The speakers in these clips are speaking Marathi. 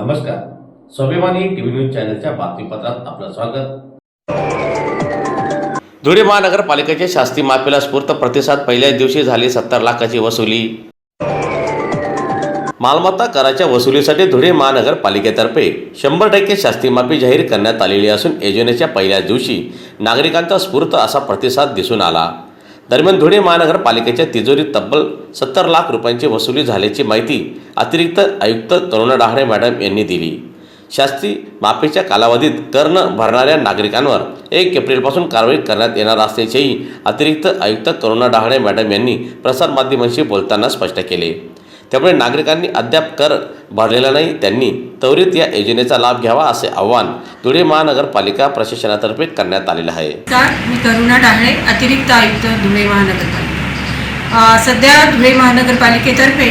नमस्कार. स्वाभिमानी टीव्ही न्यूज चॅनलच्या बातमीपत्रात आपलं स्वागत. धुळे महानगरपालिकेच्या शास्ती माफीला स्फूर्त प्रतिसाद. पहिल्याच दिवशी झाली 70 लाखाची वसुली. मालमत्ता कराच्या वसुलीसाठी धुळे महानगरपालिकेतर्फे 100% शास्ती माफी जाहीर करण्यात आलेली असून योजनेच्या पहिल्याच दिवशी नागरिकांचा स्फूर्त असा प्रतिसाद दिसून आला. दरम्यान धुळे महानगरपालिकेच्या तिजोरीत तब्बल 70 लाख रुपयांची वसुली झाल्याची माहिती अतिरिक्त आयुक्त करुणा डहाळे मॅडम यांनी दिली. शास्ती माफीच्या कालावधीत कर न भरणाऱ्या नागरिकांवर 1 एप्रिलपासून कारवाई करण्यात येणार असल्याचेही अतिरिक्त आयुक्त करुणा डहाळे मॅडम यांनी प्रसारमाध्यमांशी बोलताना स्पष्ट केले. त्यामुळे नागरिकांनी अद्याप कर भरलेला नाही त्यांनी त्वरित या योजनेचा लाभ घ्यावा असे आवाहन धुळे महानगरपालिका प्रशासनातर्फे करण्यात आलेले आहे. मी करुणा डहाळे, अतिरिक्त आयुक्त धुळे महानगरपालिका. सध्या धुळे महानगरपालिकेतर्फे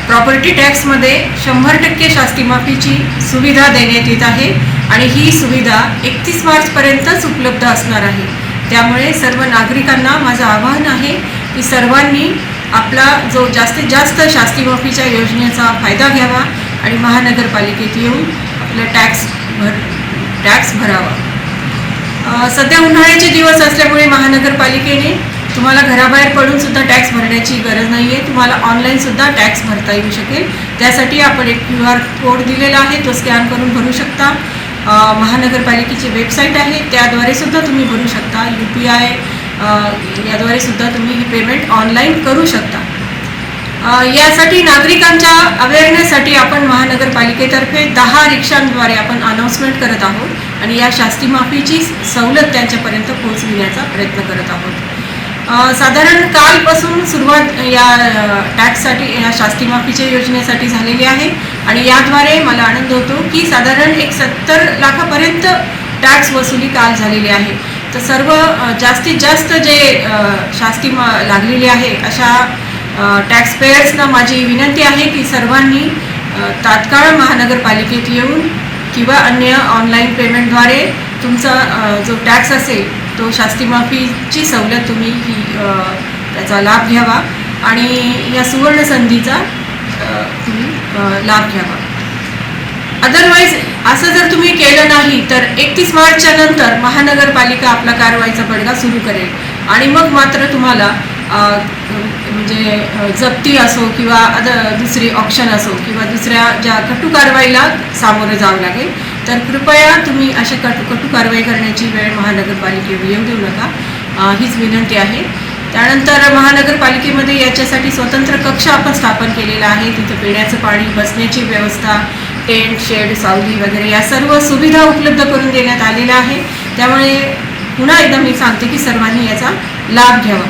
प्रॉपर्टी टॅक्समध्ये 100% शास्ती माफीची सुविधा देण्यात येत आहे आणि ही सुविधा 31 मार्चपर्यंतच उपलब्ध असणार आहे. त्यामुळे सर्व नागरिकांना माझं आवाहन आहे की सर्वांनी आपला जो जास्तीत जास्त शास्ती माफीच्या योजनेचा फायदा घ्यावा आणि महानगरपालिकेत येऊन आपला टॅक्स भरावा. सध्या उन्हाळ्याचे दिवस असल्यामुळे महानगरपालिकेने तुम्हाला घराबाहेर पडून सुद्धा टॅक्स भरण्याची गरज नाही आहे. तुम्हाला ऑनलाईन सुद्धा टॅक्स भरता येऊ शकेल. त्यासाठी आपण एक QR कोड दिलेला आहे, तो स्कॅन करून भरू शकता. महानगरपालिकेची वेबसाईट आहे, त्याद्वारे सुद्धा तुम्ही भरू शकता. UPI याद्वारे सुद्धा तुम्ही ही पेमेंट ऑनलाईन करू शकता. यासाठी नागरिकांच्या अवेअरनेससाठी आपण महानगरपालिकेतर्फे 10 रिक्षांद्वारे आपण अनाउन्समेंट करत आहोत आणि या शास्ती माफीची सवलत त्यांच्यापर्यंत पोहोचविण्याचा प्रयत्न करत आहोत. साधारण कालपासून सुरुवात या टॅक्ससाठी, या शास्ती माफीच्या योजनेसाठी झालेली आहे आणि याद्वारे मला आनंद होतो की साधारण 70 लाखापर्यंत टॅक्स वसुली काल झालेली आहे. तर सर्व जास्तीत जास्त जे शास्ती लागलेली आहे अशा टॅक्स पेयर्सना माझी विनंती आहे की सर्वांनी तात्काळ महानगरपालिकेत येऊन किंवा अन्य ऑनलाईन पेमेंटद्वारे तुमचा जो टॅक्स असेल तो शास्ती माफीची सवलत तुम्ही त्याचा लाभ घ्यावा आणि या सुवर्ण संधीचा तुम्ही लाभ घ्यावा. अदरवाईज असं जर तुम्ही केलं नाही तर 31 मार्चच्या नंतर महानगरपालिका आपला कारवाईचा बडगा सुरू करेल आणि मग मात्र तुम्हाला म्हणजे जप्ती असो किंवा दुसरी ऑप्शन असो किंवा दुसऱ्या ज्या कटू कारवाईला सामोरं जावं लागेल. तर कृपया तुम्ही अशा कटू कारवाई करण्याची वेळ महानगरपालिकेवर येऊ देऊ नका, हीच विनंती आहे. त्यानंतर महानगरपालिकेमध्ये याच्यासाठी स्वतंत्र कक्ष आपण स्थापन केलेला आहे. तिथं पिण्याचं पाणी, बसण्याची व्यवस्था, टेंट, शेड, सावली वगैरे या सर्व सुविधा उपलब्ध करून देण्यात आलेल्या आहे. त्यामुळे पुन्हा एकदा मी सांगते की सर्वांनी याचा लाभ घ्यावा.